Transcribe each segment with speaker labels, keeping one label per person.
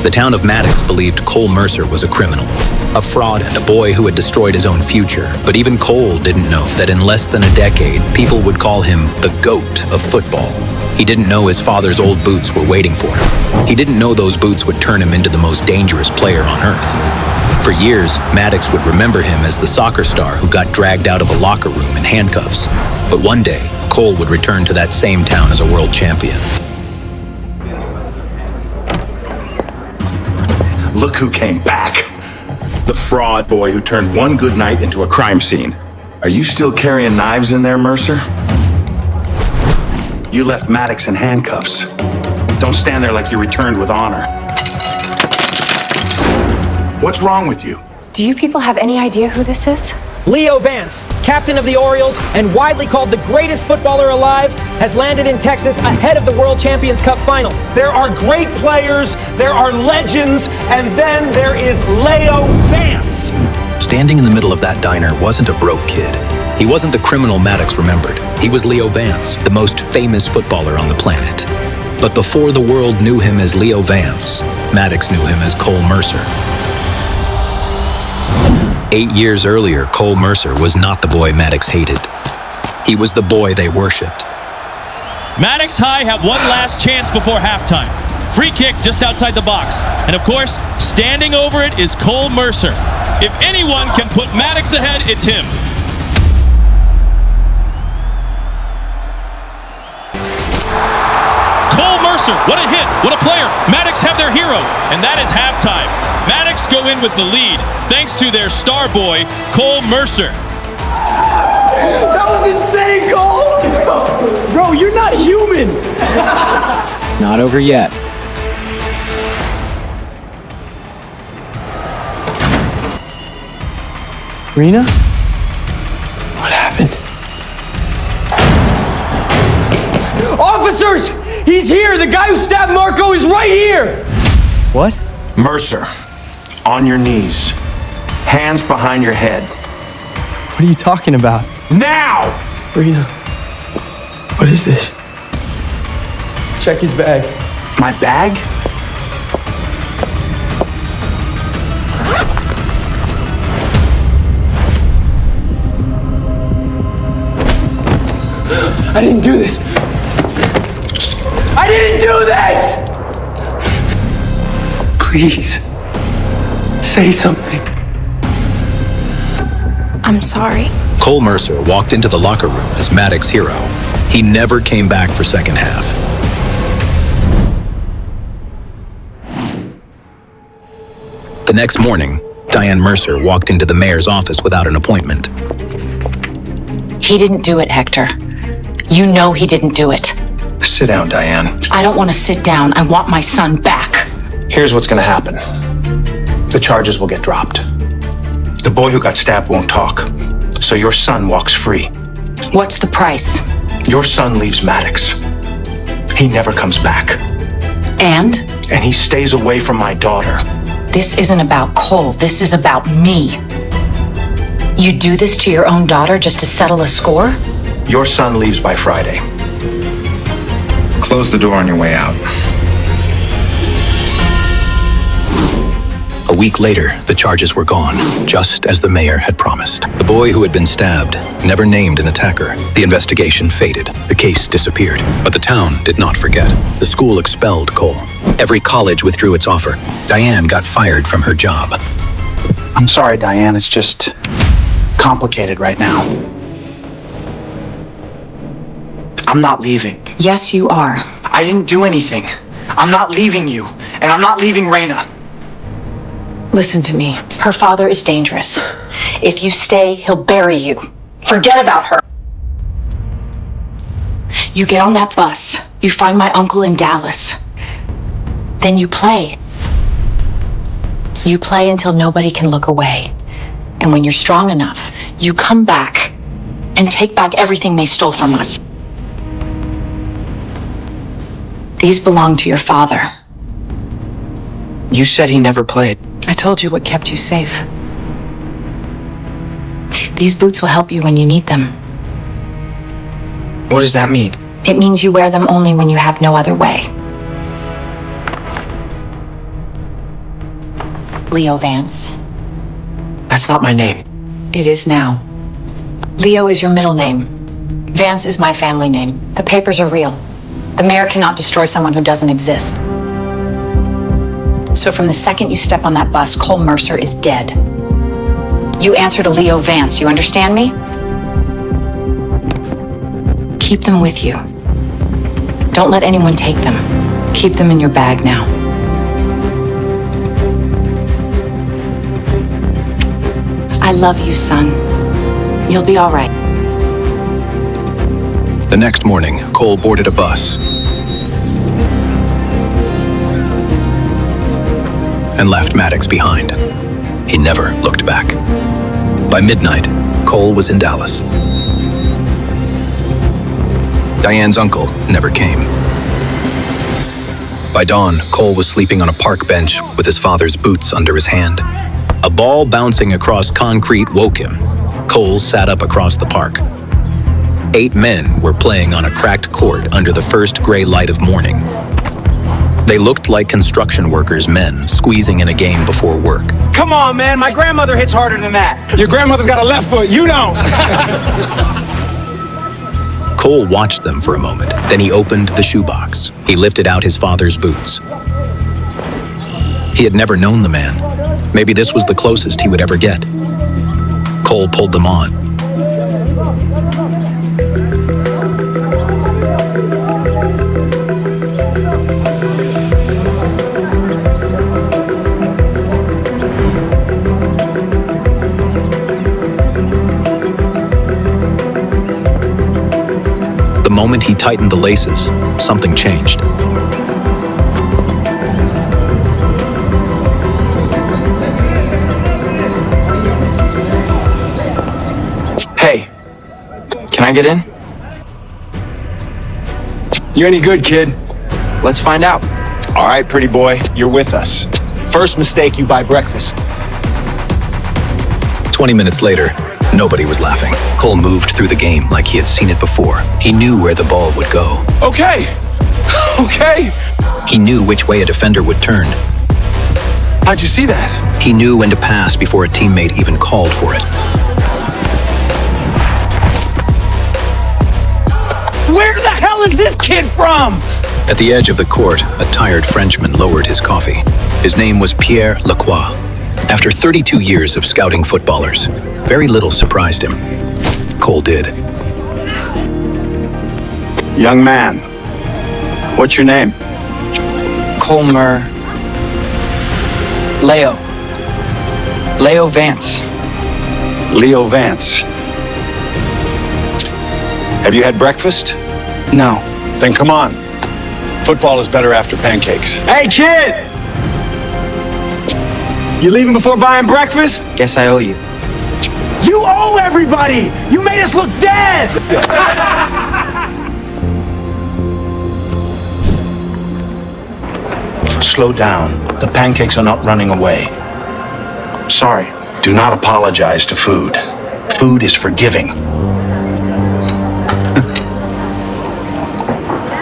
Speaker 1: The town of Maddox believed Cole Mercer was a criminal, a fraud and a boy who had destroyed his own future. But even Cole didn't know that in less than a decade, people would call him the GOAT of football. He didn't know his father's old boots were waiting for him. He didn't know those boots would turn him into the most dangerous player on earth. For years, Maddox would remember him as the soccer star who got dragged out of a locker room in handcuffs. But one day, Cole would return to that same town as a world champion.
Speaker 2: Look who came back. The fraud boy who turned one good night into a crime scene. Are you still carrying knives in there, Mercer? You left Maddox in handcuffs. Don't stand there like you returned with honor. What's wrong with you?
Speaker 3: Do you people have any idea who this is?
Speaker 4: Leo Vance, captain of the Orioles and widely called the greatest footballer alive, has landed in Texas ahead of the World Champions Cup final.
Speaker 5: There are great players, there are legends, and then there is Leo Vance.
Speaker 1: Standing in the middle of that diner wasn't a broke kid. He wasn't the criminal Maddox remembered. He was Leo Vance, the most famous footballer on the planet. But before the world knew him as Leo Vance, Maddox knew him as Cole Mercer. 8 years earlier, Cole Mercer was not the boy Maddox hated. He was the boy they worshipped.
Speaker 6: Maddox High have one last chance before halftime. Free kick just outside the box. And of course, standing over it is Cole Mercer. If anyone can put Maddox ahead, it's him. Cole Mercer, what a hit, what a player. Maddox have their hero, and that is halftime. Maddox go in with the lead, thanks to their star boy, Cole Mercer.
Speaker 5: That was insane, Cole! Bro, you're not human!
Speaker 7: It's not over yet. Rena? What happened?
Speaker 5: Officers! He's here! The guy who stabbed Marco is right here!
Speaker 7: What?
Speaker 2: Mercer, on your knees. Hands behind your head.
Speaker 7: What are you talking about?
Speaker 2: Now!
Speaker 7: Rena, what is this? Check his bag.
Speaker 2: My bag?
Speaker 5: I didn't do this! I didn't do this! Please, say something.
Speaker 3: I'm sorry.
Speaker 1: Cole Mercer walked into the locker room as Maddox's hero. He never came back for second half. The next morning, Diane Mercer walked into the mayor's office without an appointment.
Speaker 8: He didn't do it, Hector. You know he didn't do it.
Speaker 2: Sit down, Diane.
Speaker 8: I don't want to sit down. I want my son back.
Speaker 2: Here's what's gonna happen. The charges will get dropped. The boy who got stabbed won't talk, so your son walks free.
Speaker 8: What's the price?
Speaker 2: Your son leaves Maddox. He never comes back.
Speaker 8: And?
Speaker 2: And he stays away from my daughter.
Speaker 8: This isn't about Cole. This is about me. You do this to your own daughter just to settle a score?
Speaker 2: Your son leaves by Friday. Close the door on your way out.
Speaker 1: A week later, the charges were gone, just as the mayor had promised. The boy who had been stabbed never named an attacker. The investigation faded. The case disappeared. But the town did not forget. The school expelled Cole. Every college withdrew its offer. Diane got fired from her job.
Speaker 9: I'm sorry, Diane. It's just complicated right now. I'm not leaving.
Speaker 8: Yes, you are.
Speaker 9: I didn't do anything. I'm not leaving you, and I'm not leaving Rena.
Speaker 8: Listen to me. Her father is dangerous. If you stay, he'll bury you. Forget about her. You get on that bus. You find my uncle in Dallas. Then you play. You play until nobody can look away. And when you're strong enough, you come back and take back everything they stole from us. These belong to your father.
Speaker 9: You said he never played.
Speaker 8: I told you what kept you safe. These boots will help you when you need them.
Speaker 9: What does that mean?
Speaker 8: It means you wear them only when you have no other way. Leo Vance.
Speaker 7: That's not my name.
Speaker 8: It is now. Leo is your middle name. Vance is my family name. The papers are real. The mayor cannot destroy someone who doesn't exist. So from the second you step on that bus, Cole Mercer is dead. You answer to Leo Vance, you understand me? Keep them with you. Don't let anyone take them. Keep them in your bag now. I love you, son. You'll be all right.
Speaker 1: The next morning, Cole boarded a bus and left Maddox behind. He never looked back. By midnight, Cole was in Dallas. Diane's uncle never came. By dawn, Cole was sleeping on a park bench with his father's boots under his hand. A ball bouncing across concrete woke him. Cole sat up across the park. 8 men were playing on a cracked court under the first gray light of morning. They looked like construction workers' men squeezing in a game before work.
Speaker 5: Come on, man. My grandmother hits harder than that. Your grandmother's got a left foot. You don't.
Speaker 1: Cole watched them for a moment, then he opened the shoebox. He lifted out his father's boots. He had never known the man. Maybe this was the closest he would ever get. Cole pulled them on. The moment he tightened the laces, something changed.
Speaker 7: Hey, can I get in?
Speaker 5: You any good, kid?
Speaker 7: Let's find out.
Speaker 2: All right, pretty boy, you're with us.
Speaker 5: First mistake, you buy breakfast.
Speaker 1: 20 minutes later, nobody was laughing. Cole moved through the game like he had seen it before. He knew where the ball would go.
Speaker 5: Okay. Okay.
Speaker 1: He knew which way a defender would turn.
Speaker 2: How'd you see that?
Speaker 1: He knew when to pass before a teammate even called for it.
Speaker 5: Where the hell is this kid from?
Speaker 1: At the edge of the court, a tired Frenchman lowered his coffee. His name was Pierre Lacroix. After 32 years of scouting footballers, very little surprised him. Cole did.
Speaker 2: Young man, what's your name?
Speaker 7: Colmer. Leo Vance.
Speaker 2: Leo Vance. Have you had breakfast?
Speaker 7: No.
Speaker 2: Then come on. Football is better after pancakes.
Speaker 5: Hey, kid! You leaving before buying breakfast?
Speaker 7: Guess I owe you.
Speaker 5: You owe everybody! You made us look dead!
Speaker 2: Slow down. The pancakes are not running away.
Speaker 7: Sorry.
Speaker 2: Do not apologize to food. Food is forgiving.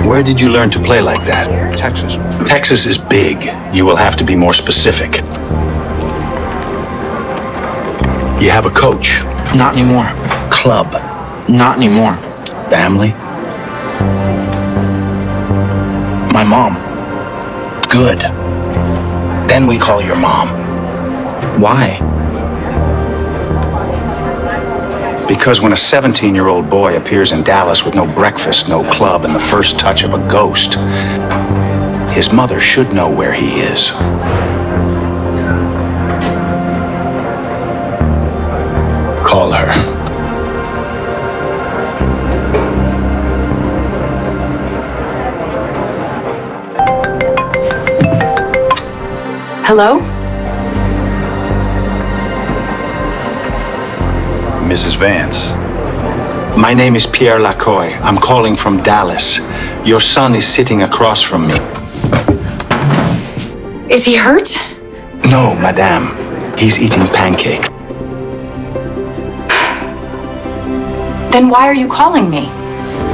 Speaker 2: Where did you learn to play like that?
Speaker 7: Texas.
Speaker 2: Texas is big. You will have to be more specific. You have a coach.
Speaker 7: Not anymore.
Speaker 2: Club.
Speaker 7: Not anymore.
Speaker 2: Family.
Speaker 7: My mom.
Speaker 2: Good. Then we call your mom.
Speaker 7: Why?
Speaker 2: Because when a 17-year-old boy appears in Dallas with no breakfast, no club, and the first touch of a ghost, his mother should know where he is. Call her.
Speaker 8: Hello?
Speaker 2: Mrs. Vance. My name is Pierre Lacroix. I'm calling from Dallas. Your son is sitting across from me.
Speaker 8: Is he hurt?
Speaker 2: No, madame. He's eating pancake.
Speaker 8: Then why are you calling me?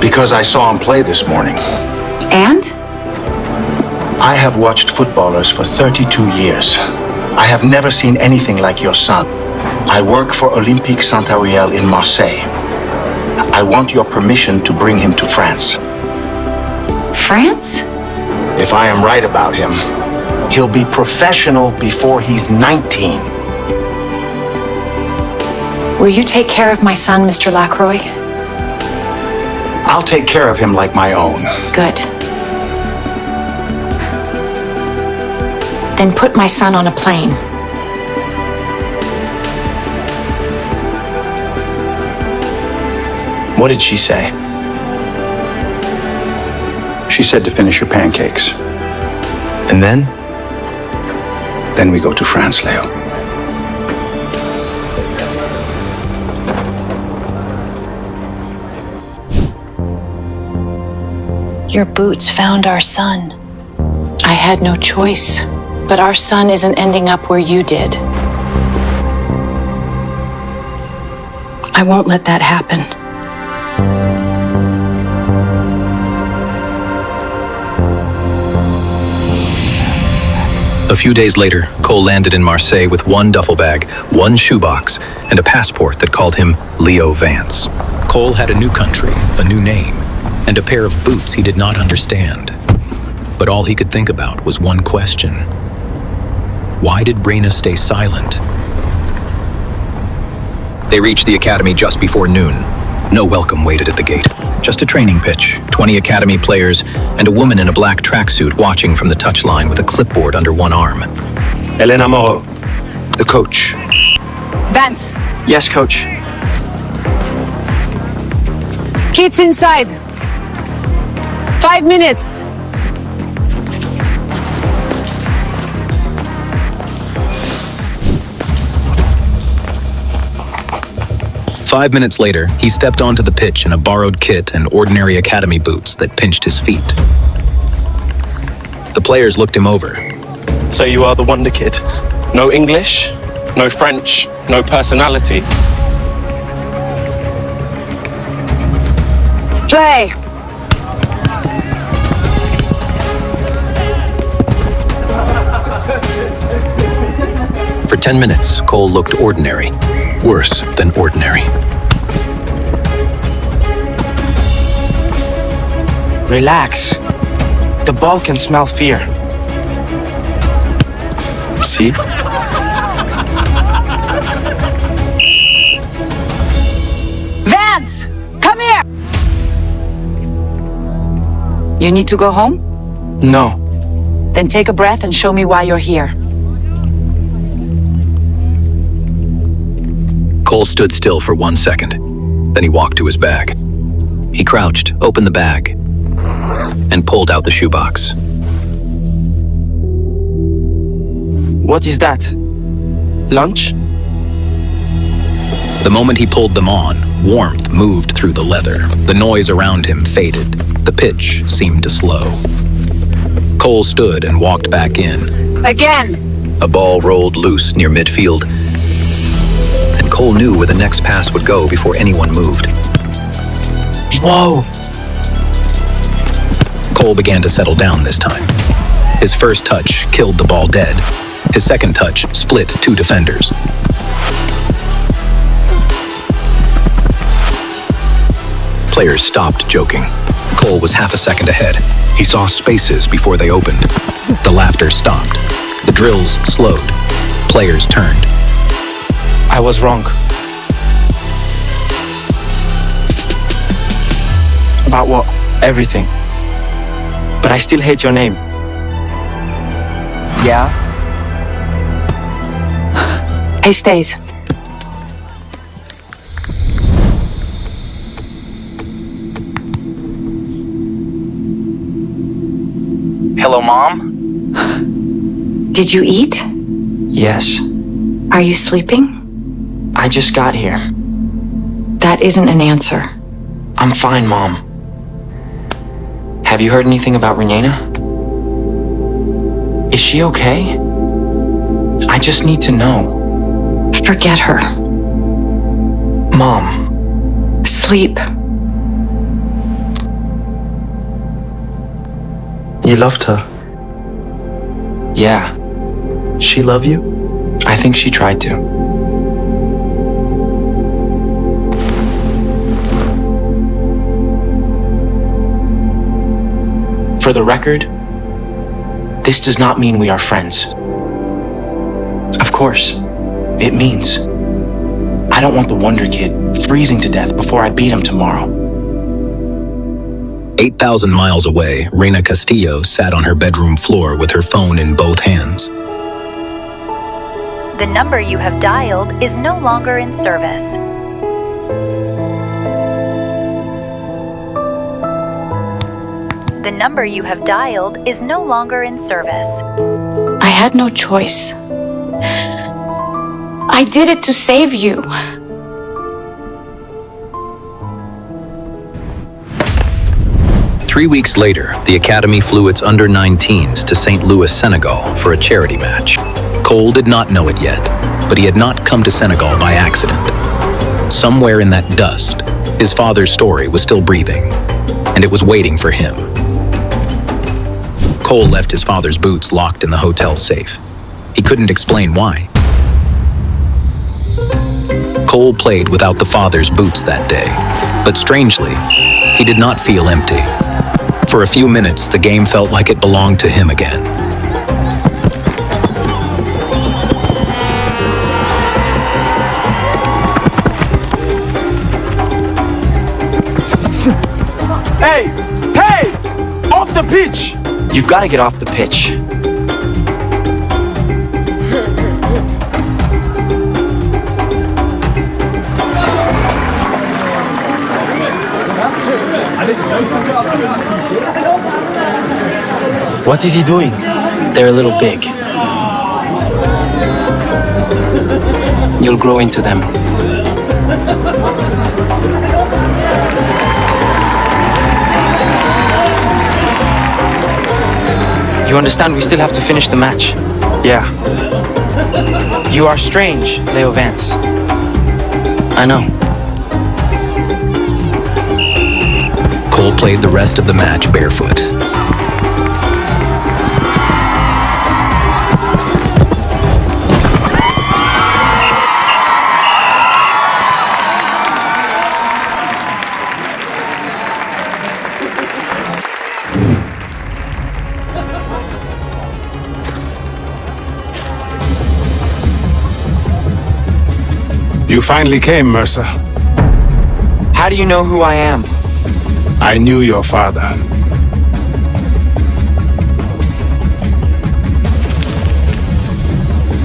Speaker 2: Because I saw him play this morning.
Speaker 8: And?
Speaker 2: I have watched footballers for 32 years. I have never seen anything like your son. I work for Olympique Saint-Ariel in Marseille. I want your permission to bring him to France.
Speaker 3: France?
Speaker 2: If I am right about him, he'll be professional before he's 19.
Speaker 3: Will you take care of my son, Mr. Lacroix?
Speaker 2: I'll take care of him like my own.
Speaker 3: Good. Then put my son on a plane.
Speaker 2: What did she say? She said to finish your pancakes.
Speaker 7: And then?
Speaker 2: Then we go to France, Leo.
Speaker 3: Your boots found our son. I had no choice, but our son isn't ending up where you did. I won't let that happen.
Speaker 1: A few days later, Cole landed in Marseille with one duffel bag, one shoebox, and a passport that called him Leo Vance. Cole had a new country, a new name, and a pair of boots he did not understand. But all he could think about was one question. Why did Raina stay silent? They reached the academy just before noon. No welcome waited at the gate. Just a training pitch, 20 academy players, and a woman in a black tracksuit watching from the touchline with a clipboard under one arm.
Speaker 5: Elena Moreau, the coach.
Speaker 10: Vance,
Speaker 7: Yes, coach.
Speaker 10: kids inside. 5 minutes.
Speaker 1: Five minutes later, he stepped onto the pitch in a borrowed kit and ordinary academy boots that pinched his feet. The players looked him over.
Speaker 5: So you are the wonder kid. No English, no French, no personality.
Speaker 10: Play.
Speaker 1: For 10 minutes, Cole looked ordinary. Worse than ordinary.
Speaker 7: Relax. The ball can smell fear. See?
Speaker 10: Vance, come here. You need to go home?
Speaker 7: No.
Speaker 10: Then take a breath and show me why you're here.
Speaker 1: Cole stood still for 1 second. Then he walked to his bag. He crouched, opened the bag, and pulled out the shoebox.
Speaker 7: What is that? Lunch?
Speaker 1: The moment he pulled them on, warmth moved through the leather. The noise around him faded. The pitch seemed to slow. Cole stood and walked back in.
Speaker 10: Again.
Speaker 1: A ball rolled loose near midfield, and Cole knew where the next pass would go before anyone moved.
Speaker 7: Whoa!
Speaker 1: Cole began to settle down this time. His first touch killed the ball dead. His second touch split two defenders. Players stopped joking. Cole was half a second ahead. He saw spaces before they opened. The laughter stopped. The drills slowed. Players turned.
Speaker 7: I was wrong. About what? Everything. But I still hate your name. Yeah?
Speaker 10: He stays.
Speaker 7: Hello, Mom?
Speaker 3: Did you eat?
Speaker 7: Yes.
Speaker 3: Are you sleeping?
Speaker 7: I just got here.
Speaker 3: That isn't an answer.
Speaker 7: I'm fine, Mom. Have you heard anything about Renata? Is she okay? I just need to know.
Speaker 3: Forget her.
Speaker 7: Mom.
Speaker 3: Sleep.
Speaker 7: You loved her? Yeah. She love you? I think she tried to. For the record, this does not mean we are friends. Of course, it means I don't want the Wonder Kid freezing to death before I beat him tomorrow.
Speaker 1: 8,000 miles away, Reina Castillo sat on her bedroom floor with her phone in both hands.
Speaker 11: The number you have dialed is no longer in service. The number you have dialed is no longer in service.
Speaker 3: I had no choice. I did it to save you.
Speaker 1: Three weeks later, the Academy flew its under-19s to St. Louis, Senegal for a charity match. Cole did not know it yet, but he had not come to Senegal by accident. Somewhere in that dust, his father's story was still breathing, and it was waiting for him. Cole left his father's boots locked in the hotel safe. He couldn't explain why. Cole played without the father's boots that day, but strangely, he did not feel empty. For a few minutes, the game felt like it belonged to him again.
Speaker 5: Hey! Hey! Off the pitch!
Speaker 7: You've got to get off the pitch.
Speaker 5: What is he doing?
Speaker 7: They're a little big. You'll grow into them. You understand, we still have to finish the match.
Speaker 5: Yeah.
Speaker 7: You are strange, Leo Vance. I know.
Speaker 1: Cole played the rest of the match barefoot.
Speaker 2: You finally came, Mercer.
Speaker 7: How do you know who I am?
Speaker 2: I knew your father.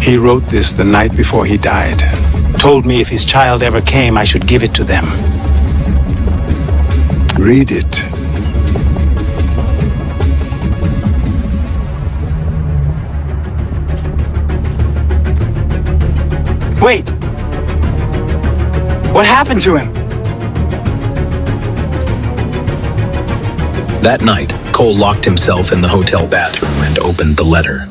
Speaker 2: He wrote this the night before he died. Told me if his child ever came, I should give it to them. Read it.
Speaker 7: Wait! What happened to him?
Speaker 1: That night, Cole locked himself in the hotel bathroom and opened the letter.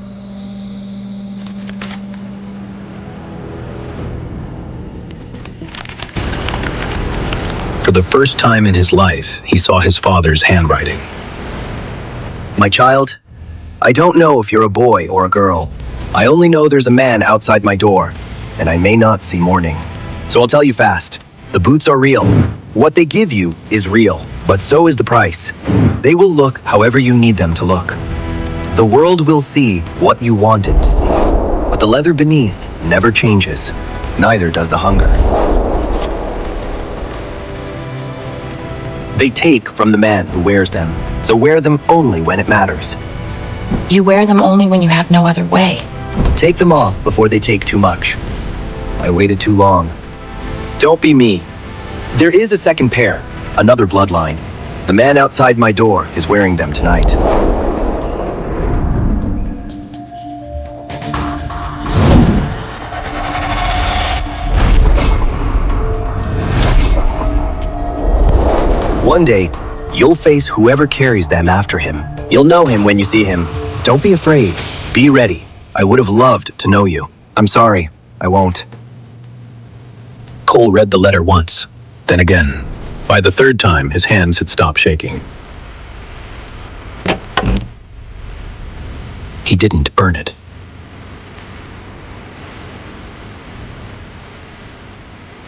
Speaker 1: For the first time in his life, he saw his father's handwriting.
Speaker 12: My child, I don't know if you're a boy or a girl. I only know there's a man outside my door, and I may not see morning. So I'll tell you fast. The boots are real. What they give you is real, but so is the price. They will look however you need them to look. The world will see what you want it to see, but the leather beneath never changes. Neither does the hunger. They take from the man who wears them, so wear them only when it matters.
Speaker 8: You wear them only when you have no other way.
Speaker 12: Take them off before they take too much. I waited too long. Don't be me. There is a second pair, another bloodline. The man outside my door is wearing them tonight. One day, you'll face whoever carries them after him. You'll know him when you see him. Don't be afraid. Be ready. I would have loved to know you. I'm sorry. I won't.
Speaker 1: Cole read the letter once, then again. By the third time, his hands had stopped shaking. He didn't burn it.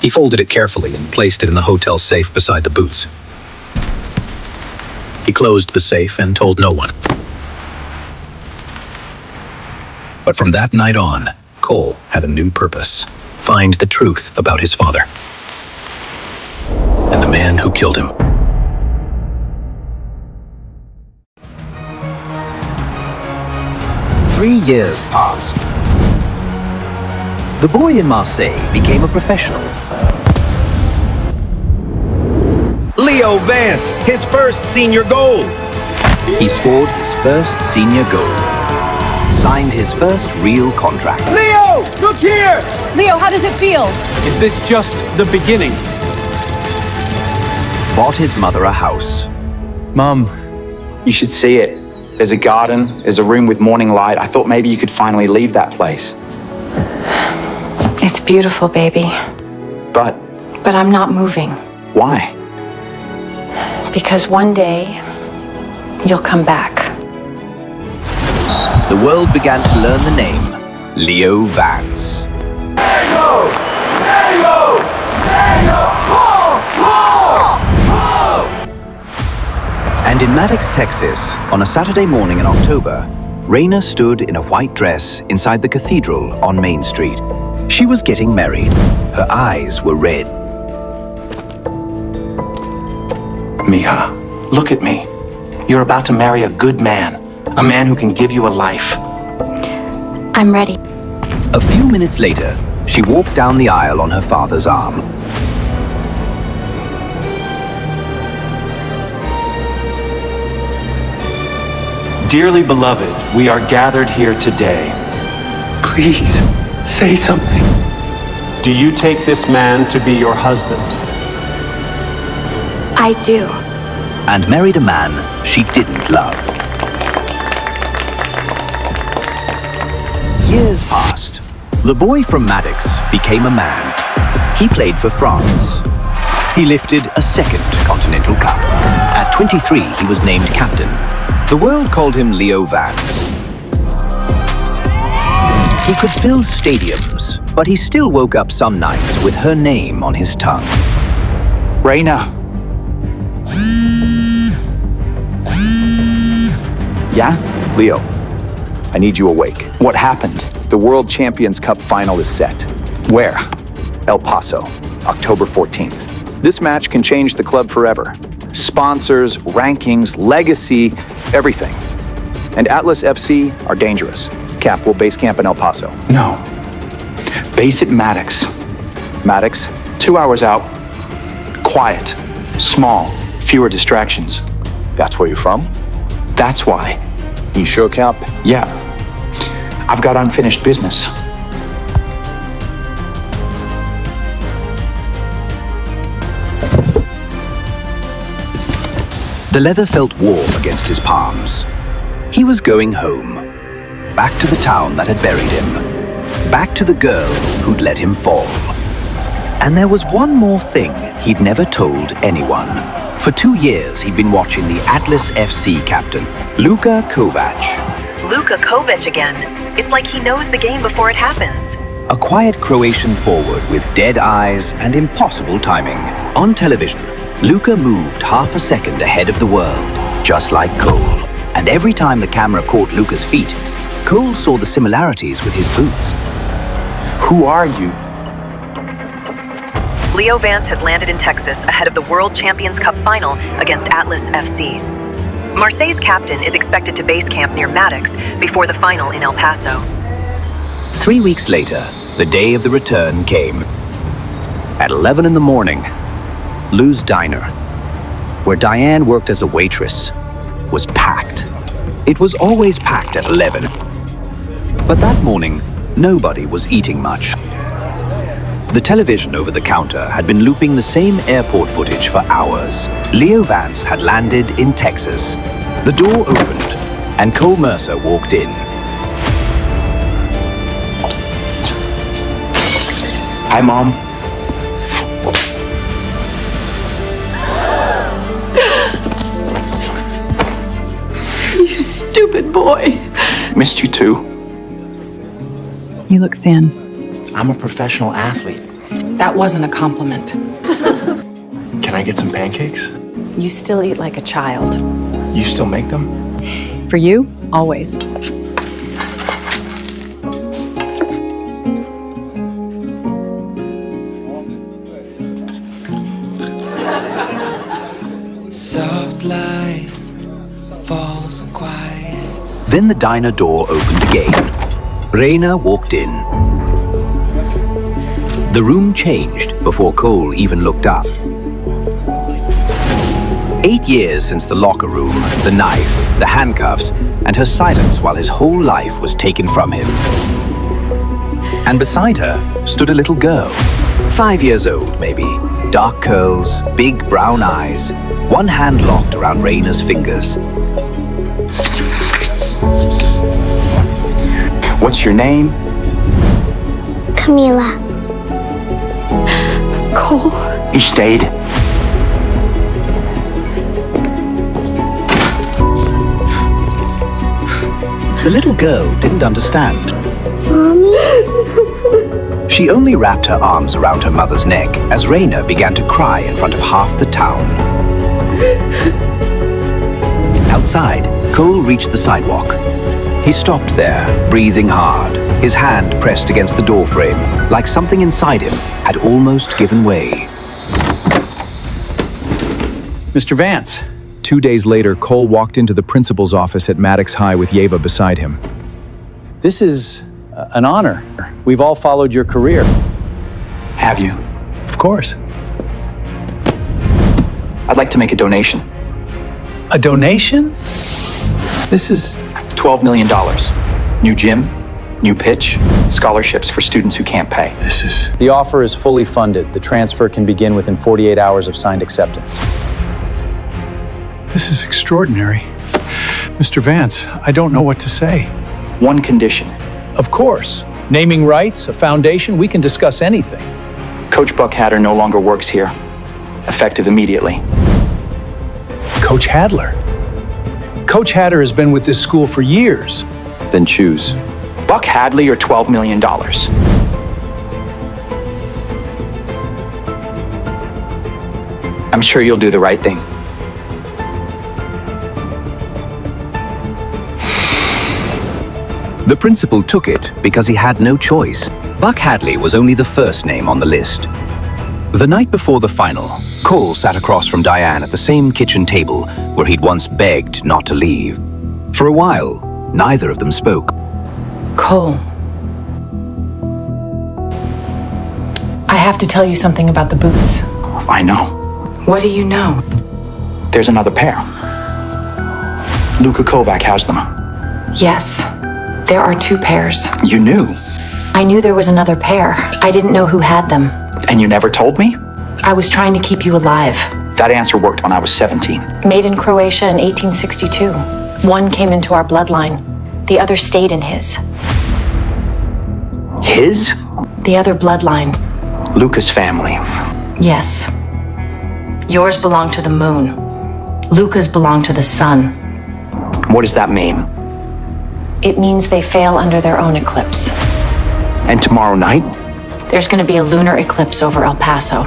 Speaker 1: He folded it carefully and placed it in the hotel safe beside the boots. He closed the safe and told no one. But from that night on, Cole had a new purpose: find the truth about his father and the man who killed him.
Speaker 13: Three years passed. The boy in Marseille became a professional.
Speaker 5: Leo Vance, his first senior goal.
Speaker 13: He scored his first senior goal. Signed his first real contract.
Speaker 5: Leo, look here!
Speaker 14: Leo, how does it feel?
Speaker 5: Is this just the beginning?
Speaker 13: Bought his mother a house.
Speaker 9: Mom, you should see it. There's a garden, there's a room with morning light. I thought maybe you could finally leave that place.
Speaker 3: It's beautiful, baby.
Speaker 9: But
Speaker 3: But I'm not moving.
Speaker 9: why?
Speaker 3: Because one day, you'll come back.
Speaker 13: The world began to learn the name Leo Vance. And in Maddox, Texas, on a Saturday morning in October, Raina stood in a white dress inside the cathedral on Main Street. She was getting married. Her eyes were red.
Speaker 2: Mija, look at me. You're about to marry a good man. A man who can give you a life.
Speaker 3: I'm ready.
Speaker 13: A few minutes later, she walked down the aisle on her father's arm.
Speaker 2: Dearly beloved, we are gathered here today.
Speaker 5: Please, say something. Do you take this man to be your husband?
Speaker 3: I do.
Speaker 13: And married a man she didn't love. Years passed. The boy from Maddox became a man. He played for France. He lifted a second Continental Cup. At 23, he was named captain. The world called him Leo Vance. He could fill stadiums, but he still woke up some nights with her name on his tongue.
Speaker 9: Raina.
Speaker 15: Yeah? Leo, I need you awake.
Speaker 9: What happened?
Speaker 15: The World Champions Cup final is set.
Speaker 9: Where?
Speaker 15: El Paso, October 14th. This match can change the club forever. Sponsors, rankings, legacy, everything. And Atlas FC are dangerous. Cap will base camp in El Paso.
Speaker 9: No. Base at Maddox.
Speaker 15: Maddox?
Speaker 9: 2 hours out. Quiet. Small. Fewer distractions.
Speaker 15: That's where you're from?
Speaker 9: That's why.
Speaker 15: You sure, Cap?
Speaker 9: Yeah. I've got unfinished business.
Speaker 13: The leather felt warm against his palms. He was going home. Back to the town that had buried him. Back to the girl who'd let him fall. And there was one more thing he'd never told anyone. For 2 years, he'd been watching the Atlas FC captain, Luka Kovac.
Speaker 16: Luka Kovac again. It's like he knows the game before it happens.
Speaker 13: A quiet Croatian forward with dead eyes and impossible timing. On television, Luka moved half a second ahead of the world, just like Cole. And every time the camera caught Luka's feet, Cole saw the similarities with his boots.
Speaker 9: Who are you?
Speaker 16: Leo Vance has landed in Texas ahead of the World Champions Cup final against Atlas FC. Marseille's captain is expected to base camp near Maddox before the final in El Paso.
Speaker 13: 3 weeks later, the day of the return came. At 11 in the morning, Lou's Diner, where Diane worked as a waitress, was packed. It was always packed at 11. But that morning, nobody was eating much. The television over the counter had been looping the same airport footage for hours. Leo Vance had landed in Texas. The door opened, and Cole Mercer walked in.
Speaker 9: Hi, Mom.
Speaker 14: You stupid boy.
Speaker 9: Missed you too.
Speaker 10: You look thin.
Speaker 9: I'm a professional athlete.
Speaker 10: That wasn't a compliment.
Speaker 7: Can I get some pancakes?
Speaker 10: You still eat like a child.
Speaker 7: You still make them?
Speaker 10: For you, always.
Speaker 17: Soft light falls and quiets.
Speaker 13: Then the diner door opened again. Raina walked in. The room changed before Cole even looked up. 8 years since the locker room, the knife, the handcuffs, and her silence while his whole life was taken from him. And beside her stood a little girl, 5 years old maybe, dark curls, big brown eyes, one hand locked around Raina's fingers.
Speaker 2: What's your name?
Speaker 18: Camila.
Speaker 10: Cole.
Speaker 2: He stayed.
Speaker 13: The little girl didn't understand.
Speaker 18: Mommy?
Speaker 13: She only wrapped her arms around her mother's neck as Raina began to cry in front of half the town. Outside, Cole reached the sidewalk. He stopped there, breathing hard, his hand pressed against the doorframe, like something inside him had almost given way.
Speaker 15: Mr. Vance.
Speaker 19: 2 days later, Cole walked into the principal's office at Maddox High with Yeva beside him.
Speaker 15: This is an honor. We've all followed your career.
Speaker 2: Have you?
Speaker 15: Of course.
Speaker 2: I'd like to make a donation.
Speaker 15: A donation? This is
Speaker 2: $12 million. New gym, new pitch, scholarships for students who can't pay.
Speaker 15: The offer is fully funded. The transfer can begin within 48 hours of signed acceptance.
Speaker 20: This is extraordinary. Mr. Vance, I don't know what to say.
Speaker 2: One condition.
Speaker 15: Of course. Naming rights, a foundation, we can discuss anything.
Speaker 2: Coach Buck Hatter no longer works here. Effective immediately.
Speaker 15: Coach Hadler? Coach Hatter has been with this school for years.
Speaker 19: Then choose.
Speaker 2: Buck Hadley or $12 million. I'm sure you'll do the right thing.
Speaker 13: The principal took it because he had no choice. Buck Hadley was only the first name on the list. The night before the final, Cole sat across from Diane at the same kitchen table where he'd once begged not to leave. For a while, neither of them spoke.
Speaker 3: Cole. I have to tell you something about the boots.
Speaker 2: I know.
Speaker 3: What do you know?
Speaker 2: There's another pair. Luka Kovac has them.
Speaker 3: Yes, there are 2 pairs.
Speaker 2: You knew.
Speaker 3: I knew there was another pair. I didn't know who had them.
Speaker 2: And you never told me?
Speaker 3: I was trying to keep you alive.
Speaker 2: That answer worked when I was 17.
Speaker 3: Made in Croatia in 1862. One came into our bloodline. The other stayed in his.
Speaker 2: His?
Speaker 3: The other bloodline.
Speaker 2: Luka's family.
Speaker 3: Yes. Yours belong to the moon. Luka's belong to the sun.
Speaker 2: What does that mean?
Speaker 3: It means they fail under their own eclipse.
Speaker 2: And tomorrow night?
Speaker 3: There's going to be a lunar eclipse over El Paso.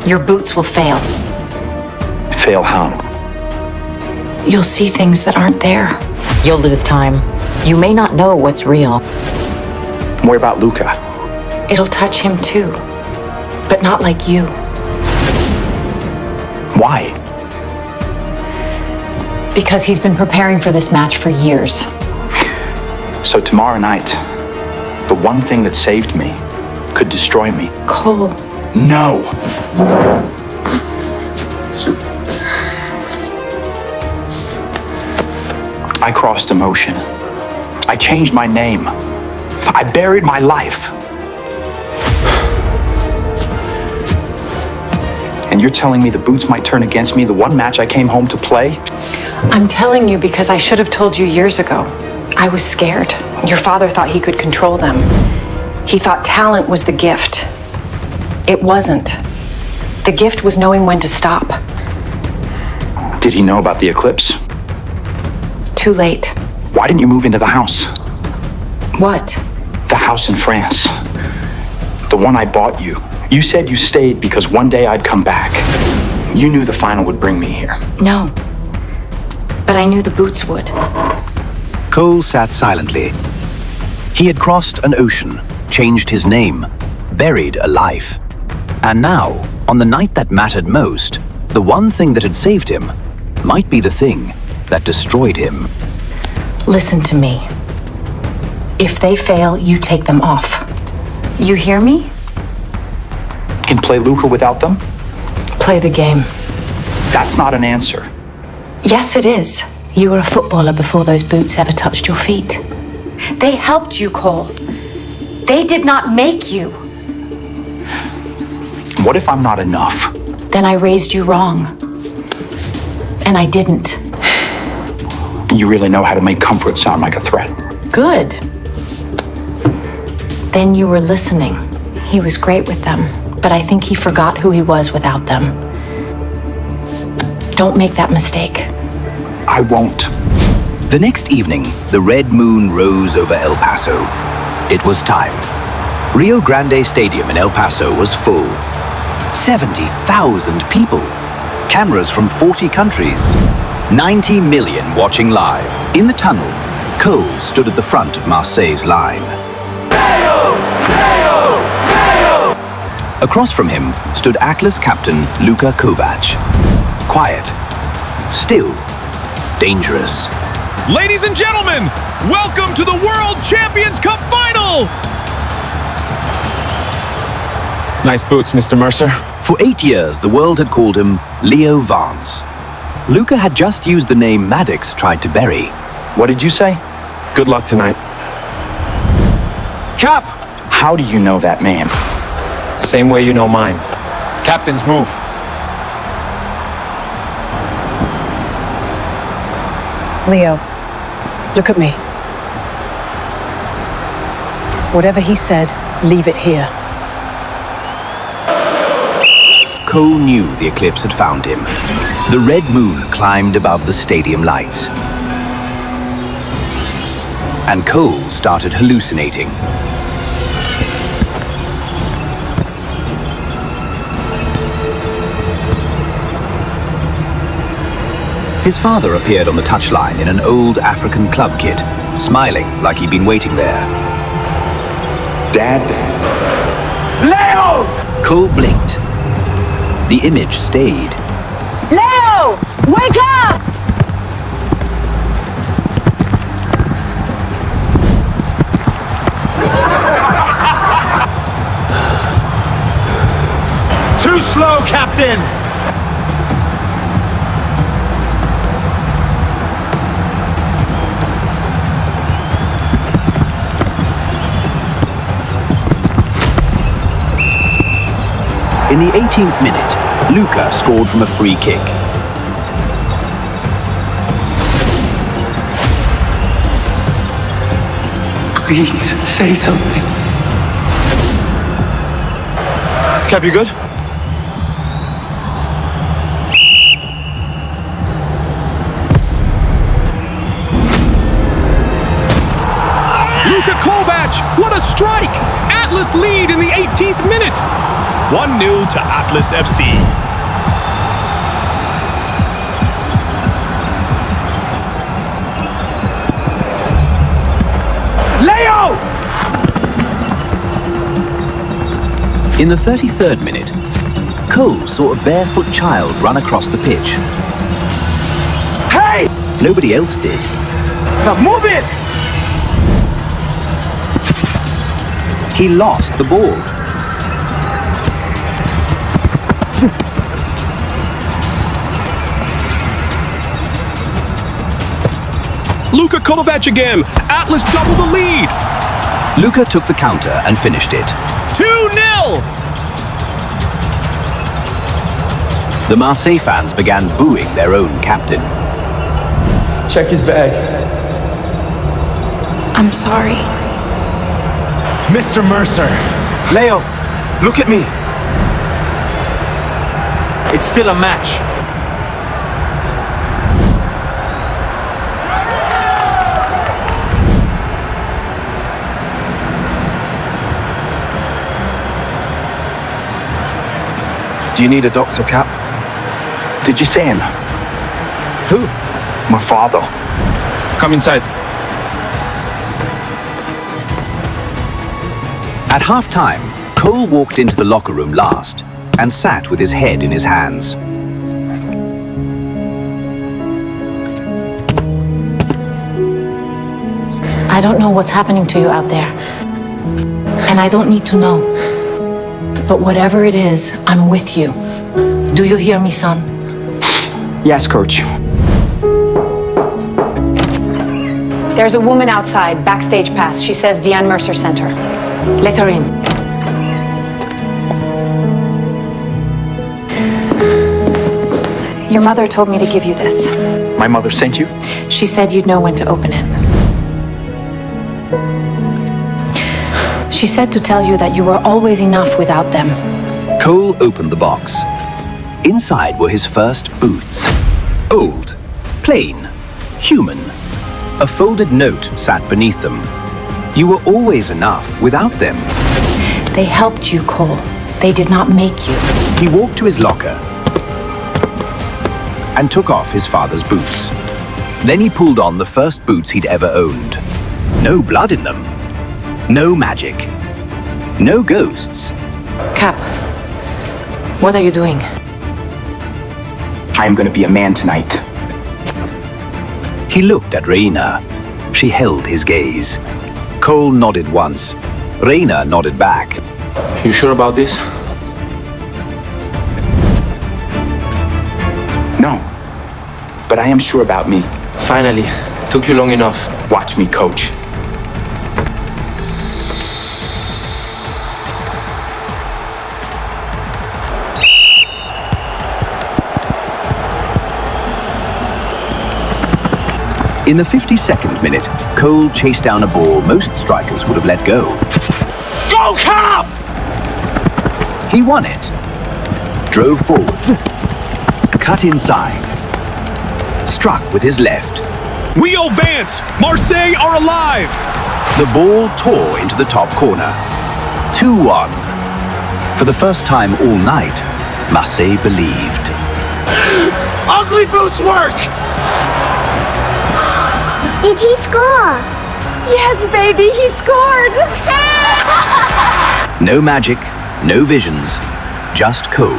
Speaker 3: Your boots will fail.
Speaker 2: Fail how?
Speaker 3: You'll see things that aren't there.
Speaker 8: You'll lose time. You may not know what's real.
Speaker 2: What about Luka?
Speaker 3: It'll touch him too, but not like you.
Speaker 2: Why?
Speaker 3: Because he's been preparing for this match for years.
Speaker 2: So tomorrow night, the one thing that saved me could destroy me.
Speaker 3: Cole.
Speaker 2: No. I crossed emotion. I changed my name. I buried my life. And you're telling me the boots might turn against me the one match I came home to play?
Speaker 3: I'm telling you because I should have told you years ago. I was scared. Your father thought he could control them. He thought talent was the gift. It wasn't. The gift was knowing when to stop.
Speaker 2: Did he know about the eclipse?
Speaker 3: Too late.
Speaker 2: Why didn't you move into the house?
Speaker 3: What?
Speaker 2: The house in France. The one I bought you. You said you stayed because one day I'd come back. You knew the final would bring me here.
Speaker 8: No. But I knew the boots would.
Speaker 13: Cole sat silently. He had crossed an ocean, changed his name, buried a life. And now, on the night that mattered most, the one thing that had saved him might be the thing that destroyed him.
Speaker 8: Listen to me. If they fail, you take them off. You hear me?
Speaker 2: Can play Luca without them?
Speaker 8: Play the game.
Speaker 2: That's not an answer.
Speaker 8: Yes, it is. You were a footballer before those boots ever touched your feet. They helped you, Cole. They did not make you.
Speaker 2: What if I'm not enough?
Speaker 8: Then I raised you wrong. And I didn't.
Speaker 2: You really know how to make comfort sound like a threat.
Speaker 8: Good. Then you were listening. He was great with them, but I think he forgot who he was without them. Don't make that mistake.
Speaker 2: I won't.
Speaker 13: The next evening, the red moon rose over El Paso. It was time. Rio Grande Stadium in El Paso was full. 70,000 people. Cameras from 40 countries. 90 million watching live. In the tunnel, Cole stood at the front of Marseille's line. Across from him stood Atlas captain Luka Kovac. Quiet. Still. Dangerous.
Speaker 18: Ladies and gentlemen, welcome to the World Champions Cup Final!
Speaker 21: Nice boots, Mr. Mercer.
Speaker 13: For 8 years, the world had called him Leo Vance. Luka had just used the name Maddox tried to bury.
Speaker 2: What did you say?
Speaker 21: Good luck tonight.
Speaker 2: Cap! How do you know that man?
Speaker 21: Same way you know mine. Captains, move.
Speaker 10: Leo, look at me. Whatever he said, leave it here.
Speaker 13: Cole knew the eclipse had found him. The red moon climbed above the stadium lights. And Cole started hallucinating. His father appeared on the touchline in an old African club kit, smiling like he'd been waiting there.
Speaker 2: Dad? Leo!
Speaker 13: Cole blinked. The image stayed.
Speaker 14: Leo! Wake up!
Speaker 5: Too slow, Captain!
Speaker 13: In the 18th minute, Luka scored from a free kick.
Speaker 2: Please, say something.
Speaker 21: Cap, you good?
Speaker 18: Luka Kovac, what a strike! Atlas lead in the 18th minute. 1-0 to Atlas FC.
Speaker 5: Leo!
Speaker 13: In the 33rd minute, Cole saw a barefoot child run across the pitch.
Speaker 5: Hey!
Speaker 13: Nobody else did.
Speaker 5: Now move it!
Speaker 13: He lost the ball.
Speaker 18: Luka Kovac again. Atlas double the lead.
Speaker 13: Luka took the counter and finished it.
Speaker 18: 2-0!
Speaker 13: The Marseille fans began booing their own captain.
Speaker 21: Check his bag.
Speaker 8: I'm sorry.
Speaker 5: Mr. Mercer.
Speaker 2: Leo, look at me.
Speaker 5: It's still a match.
Speaker 9: Do you need a doctor, Cap? Did you see him?
Speaker 21: Who?
Speaker 9: My father.
Speaker 21: Come inside.
Speaker 13: At halftime, Cole walked into the locker room last and sat with his head in his hands.
Speaker 8: I don't know what's happening to you out there. And I don't need to know. But whatever it is, I'm with you. Do you hear me, son?
Speaker 9: Yes, Coach.
Speaker 3: There's a woman outside, backstage pass. She says Deanne Mercer sent her. Let her in. Your mother told me to give you this.
Speaker 9: My mother sent you?
Speaker 3: She said you'd know when to open it. She said to tell you that you were always enough without them.
Speaker 13: Cole opened the box. Inside were his first boots. Old, plain, human. A folded note sat beneath them. You were always enough without them.
Speaker 8: They helped you, Cole. They did not make you.
Speaker 13: He walked to his locker and took off his father's boots. Then he pulled on the first boots he'd ever owned. No blood in them. No magic. No ghosts.
Speaker 3: Cap, what are you doing?
Speaker 9: I am going to be a man tonight.
Speaker 13: He looked at Raina. She held his gaze. Cole nodded once. Raina nodded back.
Speaker 21: You sure about this?
Speaker 9: No. But I am sure about me.
Speaker 21: Finally. Took you long enough.
Speaker 9: Watch me, Coach.
Speaker 13: In the 52nd minute, Cole chased down a ball most strikers would have let go.
Speaker 5: Go, Cap!
Speaker 13: He won it. Drove forward. Cut inside. Struck with his left.
Speaker 18: Leo Vance! Marseille are alive!
Speaker 13: The ball tore into the top corner. 2-1. For the first time all night, Marseille believed.
Speaker 5: Ugly boots work!
Speaker 4: Did he score?
Speaker 14: Yes, baby, he scored!
Speaker 13: No magic, no visions, just Cole.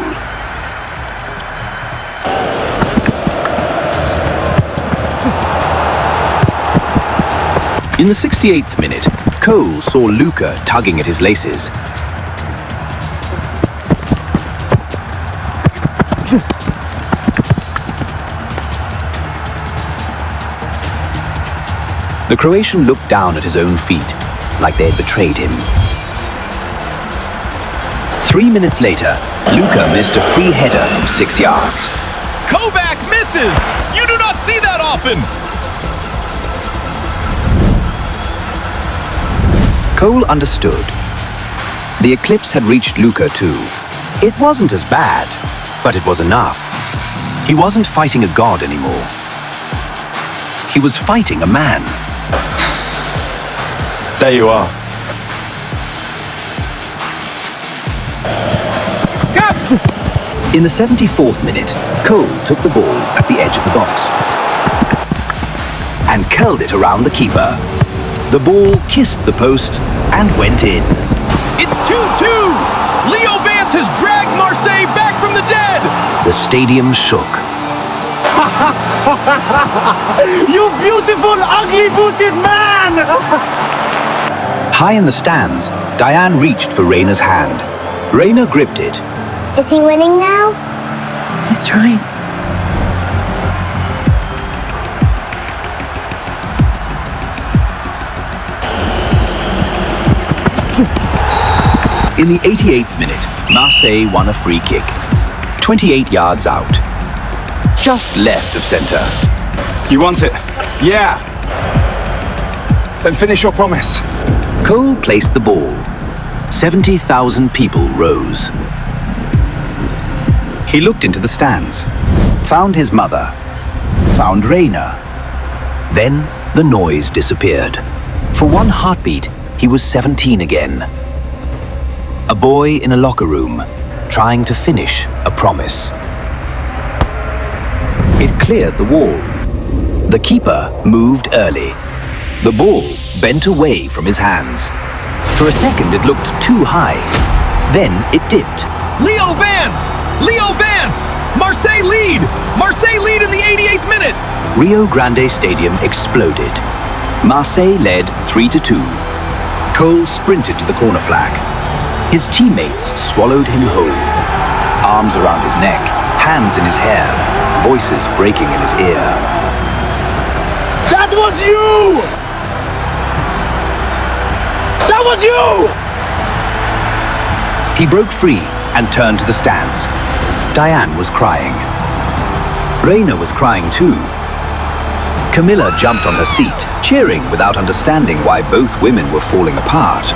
Speaker 13: In the 68th minute, Cole saw Luca tugging at his laces. The Croatian looked down at his own feet, like they had betrayed him. 3 minutes later, Luca missed a free header from 6 yards.
Speaker 18: Kovac misses! You do not see that often!
Speaker 13: Cole understood. The eclipse had reached Luca too. It wasn't as bad, but it was enough. He wasn't fighting a god anymore. He was fighting a man.
Speaker 21: There you are.
Speaker 13: In the 74th minute, Cole took the ball at the edge of the box and curled it around the keeper. The ball kissed the post and went in.
Speaker 18: It's 2-2! Leo Vance has dragged Marseille back from the dead!
Speaker 13: The stadium shook.
Speaker 5: You beautiful, ugly-booted man!
Speaker 13: High in the stands, Diane reached for Raina's hand. Raina gripped it.
Speaker 4: Is he winning now?
Speaker 3: He's trying.
Speaker 13: In the 88th minute, Marseille won a free kick. 28 yards out. Just left of center.
Speaker 9: You want it? Yeah. Then finish your promise.
Speaker 13: Cole placed the ball. 70,000 people rose. He looked into the stands, found his mother, found Raina. Then the noise disappeared. For one heartbeat, he was 17 again. A boy in a locker room, trying to finish a promise. It cleared the wall. The keeper moved early. The ball bent away from his hands. For a second, it looked too high. Then it dipped.
Speaker 18: Leo Vance! Leo Vance! Marseille lead! Marseille lead in the 88th minute!
Speaker 13: Rio Grande Stadium exploded. Marseille led 3-2. Cole sprinted to the corner flag. His teammates swallowed him whole. Arms around his neck, hands in his hair, voices breaking in his ear.
Speaker 5: That was you! That was you!
Speaker 13: He broke free and turned to the stands. Diane was crying. Raina was crying too. Camilla jumped on her seat, cheering without understanding why both women were falling apart.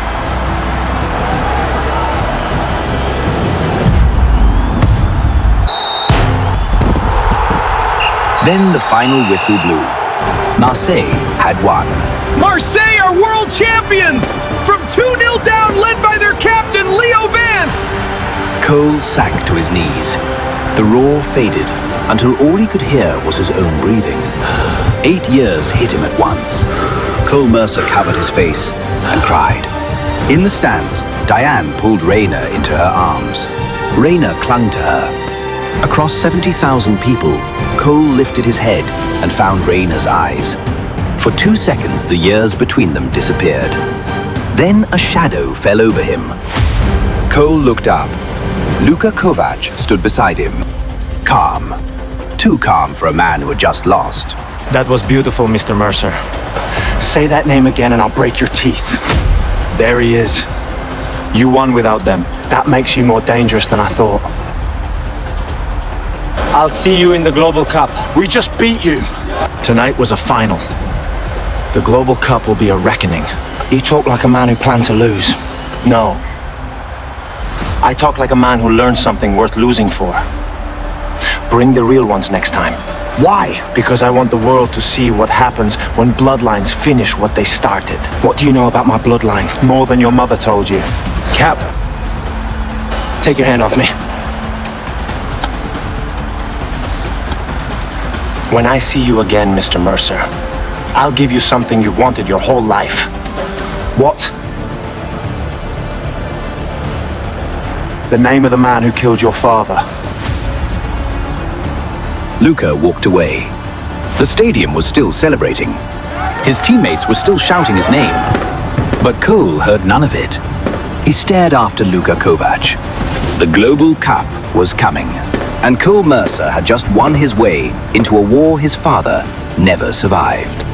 Speaker 13: Then the final whistle blew. Marseille had won.
Speaker 18: Marseille are world champions! From 2-0 down, led by their captain, Leo Vance!
Speaker 13: Cole sank to his knees. The roar faded until all he could hear was his own breathing. 8 years hit him at once. Cole Mercer covered his face and cried. In the stands, Diane pulled Raina into her arms. Raina clung to her. Across 70,000 people, Cole lifted his head and found Raina's eyes. For 2 seconds, the years between them disappeared. Then a shadow fell over him. Cole looked up. Luka Kovac stood beside him. Calm. Too calm for a man who had just lost.
Speaker 7: That was beautiful, Mr. Mercer. Say that name again and I'll break your teeth. There he is. You won without them. That makes you more dangerous than I thought.
Speaker 5: I'll see you in the Global Cup.
Speaker 7: We just beat you. Tonight was a final. The Global Cup will be a reckoning. You talk like a man who planned to lose. No. I talk like a man who learned something worth losing for. Bring the real ones next time. Why? Because I want the world to see what happens when bloodlines finish what they started. What do you know about my bloodline? More than your mother told you. Cap, take your hand off me. When I see you again, Mr. Mercer, I'll give you something you've wanted your whole life. What? The name of the man who killed your father.
Speaker 13: Luka walked away. The stadium was still celebrating. His teammates were still shouting his name. But Cole heard none of it. He stared after Luka Kovac. The Global Cup was coming. And Cole Mercer had just won his way into a war his father never survived.